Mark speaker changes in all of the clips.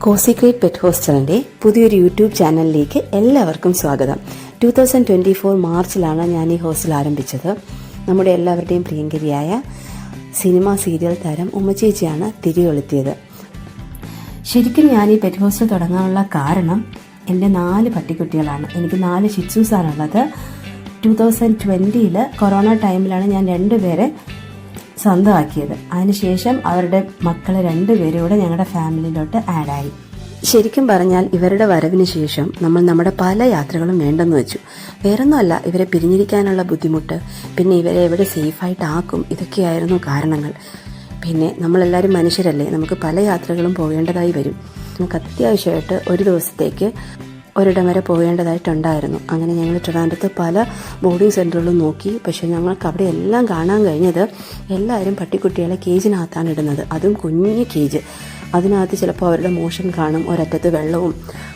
Speaker 1: കോസിക്രേറ്റ് pet ഹോസ്റ്റലിൻ്റെ പുതിയൊരു YouTube ചാനലിലേക്ക് എല്ലാവർക്കും സ്വാഗതം. 2024 മാർച്ചിലാണ് ഞാൻ ഈ ഹോസ്റ്റൽ ആരംഭിച്ചത്. നമ്മുടെ എല്ലാവരുടെയും പ്രിയങ്കരിയായ സിനിമ സീരിയൽ താരം ഉമ്മച്ചേച്ചിയാണ് തിരികൊളുത്തിയത്. ശരിക്കും ഞാൻ ഈ പെറ്റ് ഹോസ്റ്റൽ തുടങ്ങാനുള്ള കാരണം എൻ്റെ 4 പട്ടിക്കുട്ടികളാണ്. എനിക്ക് 4 ഷിറ്റ്സൂസാണുള്ളത്. 2020 കൊറോണ ടൈമിലാണ് ഞാൻ 2 പേരെ സ്വന്തമാക്കിയത്. അതിനുശേഷം അവരുടെ മക്കളെ 2 പേരും കൂടെ ഞങ്ങളുടെ ഫാമിലിയിലോട്ട് ആഡായി. ശരിക്കും പറഞ്ഞാൽ ഇവരുടെ വരവിന് ശേഷം നമ്മൾ നമ്മുടെ പല യാത്രകളും വേണ്ടെന്ന് വെച്ചു. വേറൊന്നുമല്ല, ഇവരെ പിരിഞ്ഞിരിക്കാനുള്ള ബുദ്ധിമുട്ട്, പിന്നെ ഇവരെ എവിടെ സേഫായിട്ട് ആക്കും, ഇതൊക്കെയായിരുന്നു കാരണങ്ങൾ. പിന്നെ നമ്മളെല്ലാവരും മനുഷ്യരല്ലേ, നമുക്ക് പല യാത്രകളും പോകേണ്ടതായി വരും. നമുക്ക് അത്യാവശ്യമായിട്ട് ഒരു ദിവസത്തേക്ക് ഒരിടം വരെ പോകേണ്ടതായിട്ടുണ്ടായിരുന്നു. അങ്ങനെ ഞങ്ങൾ ട്രിവാൻഡ്രത്ത് പല ബോർഡിംഗ് സെൻ്ററുകളും നോക്കി. പക്ഷേ ഞങ്ങൾക്ക് അവിടെ എല്ലാം കാണാൻ കഴിഞ്ഞത് എല്ലാവരും പട്ടിക്കുട്ടികളെ കേജിനകത്താണ് ഇടുന്നത്, അതും കുഞ്ഞു കേജ്. അതിനകത്ത് ചിലപ്പോൾ അവരുടെ മോഷൻ കാണും, ഒരറ്റത്ത് വെള്ളവും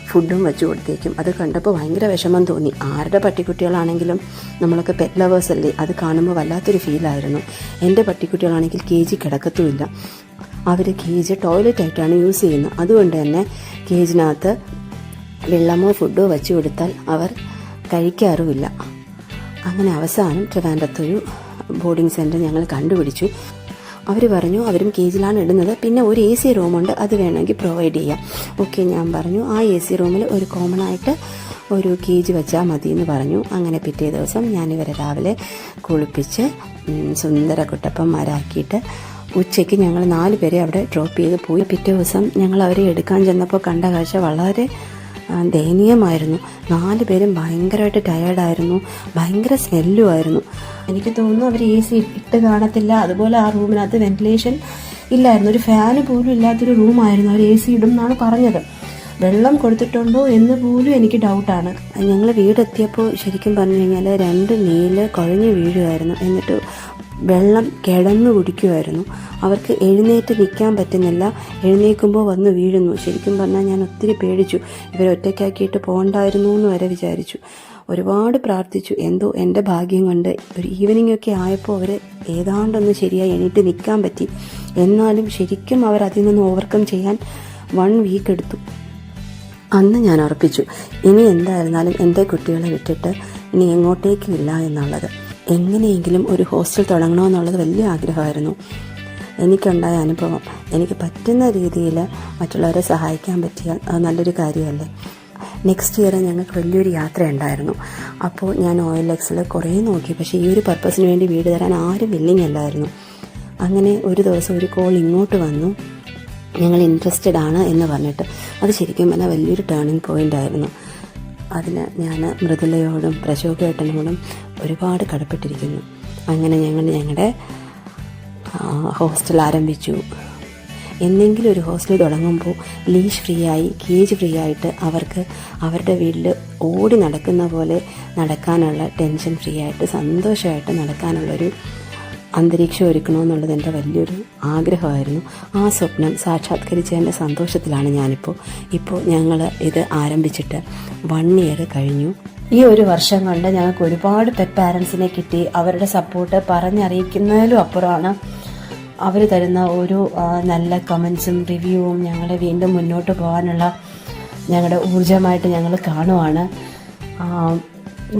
Speaker 1: ഫുഡും വെച്ച് കൊടുത്തേക്കും. അത് കണ്ടപ്പോൾ ഭയങ്കര വിഷമം തോന്നി. ആരുടെ പട്ടിക്കുട്ടികളാണെങ്കിലും നമ്മളൊക്കെ പെറ്റ് ലവേഴ്സ് അല്ലേ, അത് കാണുമ്പോൾ വല്ലാത്തൊരു ഫീലായിരുന്നു. എൻ്റെ പട്ടിക്കുട്ടികളാണെങ്കിൽ കേജ് കിടക്കത്തുമില്ല. അവർ കേജ് ടോയ്ലറ്റായിട്ടാണ് യൂസ് ചെയ്യുന്നത്. അതുകൊണ്ട് തന്നെ കേജിനകത്ത് വെള്ളമോ ഫുഡോ വെച്ച് കൊടുത്താൽ അവർ കഴിക്കാറുമില്ല. അങ്ങനെ അവസാനം ട്രിവാൻഡ്രത്തൊരു ബോർഡിംഗ് സെൻറ്റർ ഞങ്ങൾ കണ്ടുപിടിച്ചു. അവർ പറഞ്ഞു അവരും കേജിലാണ് ഇടുന്നത്, പിന്നെ ഒരു AC റൂമുണ്ട്, അത് വേണമെങ്കിൽ പ്രൊവൈഡ് ചെയ്യാം. ഓക്കെ, ഞാൻ പറഞ്ഞു ആ AC റൂമിൽ ഒരു കോമൺ ആയിട്ട് ഒരു കേജ് വെച്ചാൽ മതി എന്ന് പറഞ്ഞു. അങ്ങനെ പിറ്റേ ദിവസം ഞാനിവരെ രാവിലെ കുളിപ്പിച്ച് സുന്ദര കുട്ടപ്പന്മാരാക്കിയിട്ട് ഉച്ചയ്ക്ക് ഞങ്ങൾ 4 പേരെ അവിടെ ഡ്രോപ്പ് ചെയ്ത് പോയി. പിറ്റേ ദിവസം ഞങ്ങൾ അവരെ എടുക്കാൻ ചെന്നപ്പോൾ കണ്ട കാഴ്ച വളരെ ദയനീയമായിരുന്നു. 4 പേരും ഭയങ്കരമായിട്ട് ടയേർഡായിരുന്നു, ഭയങ്കര സ്മെല്ലുമായിരുന്നു. എനിക്ക് തോന്നുന്നു അവർ AC ഇട്ട് കാണത്തില്ല. അതുപോലെ ആ റൂമിനകത്ത് വെന്റിലേഷൻ ഇല്ലായിരുന്നു, ഒരു ഫാന് പോലും ഇല്ലാത്തൊരു റൂമായിരുന്നു. അവർ AC ഇടും എന്നാണ് പറഞ്ഞത്. വെള്ളം കൊടുത്തിട്ടുണ്ടോ എന്ന് പോലും എനിക്ക് ഡൗട്ടാണ്. ഞങ്ങൾ വീടെത്തിയപ്പോൾ ശരിക്കും പറഞ്ഞു കഴിഞ്ഞാൽ 2 നീല് കുഴഞ്ഞു വീഴുമായിരുന്നു. എന്നിട്ട് വെള്ളം കിടന്നു കുടിക്കുമായിരുന്നു. അവർക്ക് എഴുന്നേറ്റ് നിൽക്കാൻ പറ്റുന്നില്ല, എഴുന്നേൽക്കുമ്പോൾ വന്ന് വീഴുന്നു. ശരിക്കും പറഞ്ഞാൽ ഞാൻ ഒത്തിരി പേടിച്ചു. ഇവരെ ഒറ്റയ്ക്കാക്കിയിട്ട് പോകണ്ടായിരുന്നു എന്ന് വരെ വിചാരിച്ചു. ഒരുപാട് പ്രാർത്ഥിച്ചു. എന്തോ എൻ്റെ ഭാഗ്യം കൊണ്ട് ഒരു ഈവനിങ് ഒക്കെ ആയപ്പോൾ അവർ ഏതാണ്ടൊന്ന് ശരിയായി എണീറ്റ് നിൽക്കാൻ പറ്റി. എന്നാലും ശരിക്കും അവർ അതിൽ നിന്ന് ഓവർകം ചെയ്യാൻ 1 വീക്ക് എടുത്തു. അന്ന് ഞാൻ ഉറപ്പിച്ചു, ഇനി എന്തായിരുന്നാലും എൻ്റെ കുട്ടികളെ വിട്ടിട്ട് ഇനി എങ്ങോട്ടേക്കും ഇല്ല എന്നുള്ളത്. എങ്ങനെയെങ്കിലും ഒരു ഹോസ്റ്റൽ തുടങ്ങണമെന്നുള്ളത് വലിയ ആഗ്രഹമായിരുന്നു. എനിക്കുണ്ടായ അനുഭവം, എനിക്ക് പറ്റുന്ന രീതിയിൽ മറ്റുള്ളവരെ സഹായിക്കാൻ പറ്റിയാൽ അത് നല്ലൊരു കാര്യമല്ലേ. നെക്സ്റ്റ് ഇയർ ഞങ്ങൾക്ക് വലിയൊരു യാത്ര ഉണ്ടായിരുന്നു. അപ്പോൾ ഞാൻ OLXൽ കുറേ നോക്കി, പക്ഷേ ഈ ഒരു പർപ്പസിന് വേണ്ടി വീട് തരാൻ ആരും വില്ലിങ് അല്ലായിരുന്നു. അങ്ങനെ ഒരു ദിവസം ഒരു കോൾ ഇങ്ങോട്ട് വന്നു, ഞങ്ങൾ ഇൻട്രസ്റ്റഡ് ആണ് എന്ന് പറഞ്ഞിട്ട്. അത് ശരിക്കും പറഞ്ഞാൽ വലിയൊരു ടേണിംഗ് പോയിൻ്റ് ആയിരുന്നു. അതിന് ഞാൻ മൃദുലയോടും പ്രശോഭേട്ടനോടും ഒരുപാട് കടപ്പെട്ടിരിക്കുന്നു. അങ്ങനെ ഞങ്ങൾ ഞങ്ങളുടെ ഹോസ്റ്റൽ ആരംഭിച്ചു. എന്തെങ്കിലും ഒരു ഹോസ്റ്റൽ തുടങ്ങുമ്പോൾ ലീഷ് ഫ്രീ ആയി, കേജ് ഫ്രീ ആയിട്ട് അവർക്ക് അവരുടെ വീട്ടിൽ ഓടി നടക്കുന്ന പോലെ നടക്കാനുള്ള, ടെൻഷൻ ഫ്രീ ആയിട്ട് സന്തോഷമായിട്ട് നടക്കാനുള്ളൊരു അന്തരീക്ഷം ഒരുക്കണമെന്നുള്ളത് എൻ്റെ വലിയൊരു ആഗ്രഹമായിരുന്നു. ആ സ്വപ്നം സാക്ഷാത്കരിച്ചതിൻ്റെ സന്തോഷത്തിലാണ് ഞാനിപ്പോൾ. ഞങ്ങൾ ഇത് ആരംഭിച്ചിട്ട് 1 ഇയർ കഴിഞ്ഞു. ഈ ഒരു വർഷം കൊണ്ട് ഞങ്ങൾക്ക് ഒരുപാട് പെറ്റ് പാരൻസിനെ കിട്ടി. അവരുടെ സപ്പോർട്ട് പറഞ്ഞറിയിക്കുന്നതിലും അപ്പുറമാണ് അവർ തരുന്ന ഒരു നല്ല കമൻസും റിവ്യൂവും ഞങ്ങളെ വീണ്ടും മുന്നോട്ട് പോകാനുള്ള ഞങ്ങളുടെ ഊർജ്ജമായിട്ട് ഞങ്ങൾ കാണുവാണ്.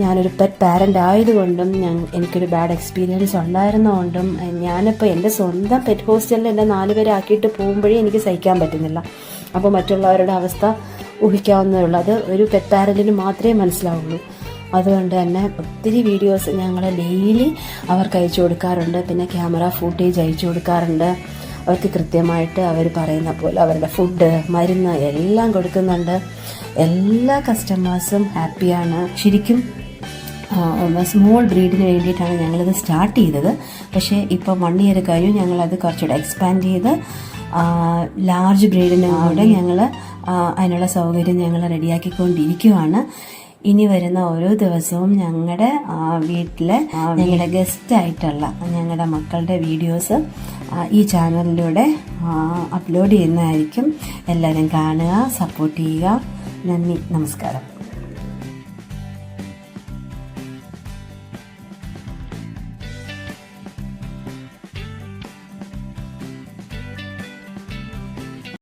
Speaker 1: ഞാനൊരു പെറ്റ് പാരൻ്റ് ആയതുകൊണ്ടും എനിക്കൊരു ബാഡ് എക്സ്പീരിയൻസ് ഉണ്ടായിരുന്നതുകൊണ്ടും ഞാനിപ്പോൾ എൻ്റെ സ്വന്തം പെറ്റ് ഹോസ്റ്റലിൽ എൻ്റെ 4 പേരെ ആക്കിയിട്ട് പോകുമ്പോഴേ എനിക്ക് സഹിക്കാൻ പറ്റുന്നില്ല. അപ്പോൾ മറ്റുള്ളവരുടെ അവസ്ഥ ഊഹിക്കാവുന്നതേ ഉള്ളൂ. അത് ഒരു പെറ്റ് പാരൻറ്റിന് മാത്രമേ മനസ്സിലാവുള്ളൂ. അതുകൊണ്ട് തന്നെ ഒത്തിരി വീഡിയോസ് ഞങ്ങൾ ഡെയിലി അവർക്ക് അയച്ചു കൊടുക്കാറുണ്ട്. പിന്നെ ക്യാമറ ഫൂട്ടേജ് അയച്ചു കൊടുക്കാറുണ്ട്. അവർക്ക് കൃത്യമായിട്ട് അവർ പറയുന്ന പോലെ അവരുടെ ഫുഡ്, മരുന്ന് എല്ലാം കൊടുക്കുന്നുണ്ട്. എല്ലാ കസ്റ്റമേഴ്സും ഹാപ്പിയാണ്. ശരിക്കും സ്മോൾ ബ്രീഡിന് വേണ്ടിയിട്ടാണ് ഞങ്ങളിത് സ്റ്റാർട്ട് ചെയ്തത്. പക്ഷേ ഇപ്പോൾ 1 ഇയർ കഴിഞ്ഞു. ഞങ്ങളത് കുറച്ചുകൂടെ എക്സ്പാൻഡ് ചെയ്ത് ലാർജ് ബ്രീഡിന് കൂടെ ഞങ്ങൾ അതിനുള്ള സൗകര്യം ഞങ്ങൾ റെഡിയാക്കിക്കൊണ്ടിരിക്കുകയാണ്. ഇനി വരുന്ന ഓരോ ദിവസവും ഞങ്ങളുടെ വീട്ടിലെ ഞങ്ങളുടെ ഗസ്റ്റായിട്ടുള്ള ഞങ്ങളുടെ മക്കളുടെ വീഡിയോസ് ഈ ചാനലിലൂടെ അപ്ലോഡ് ചെയ്യുന്നതായിരിക്കും. എല്ലാവരും കാണുക, സപ്പോർട്ട് ചെയ്യുക. നന്ദി, നമസ്കാരം.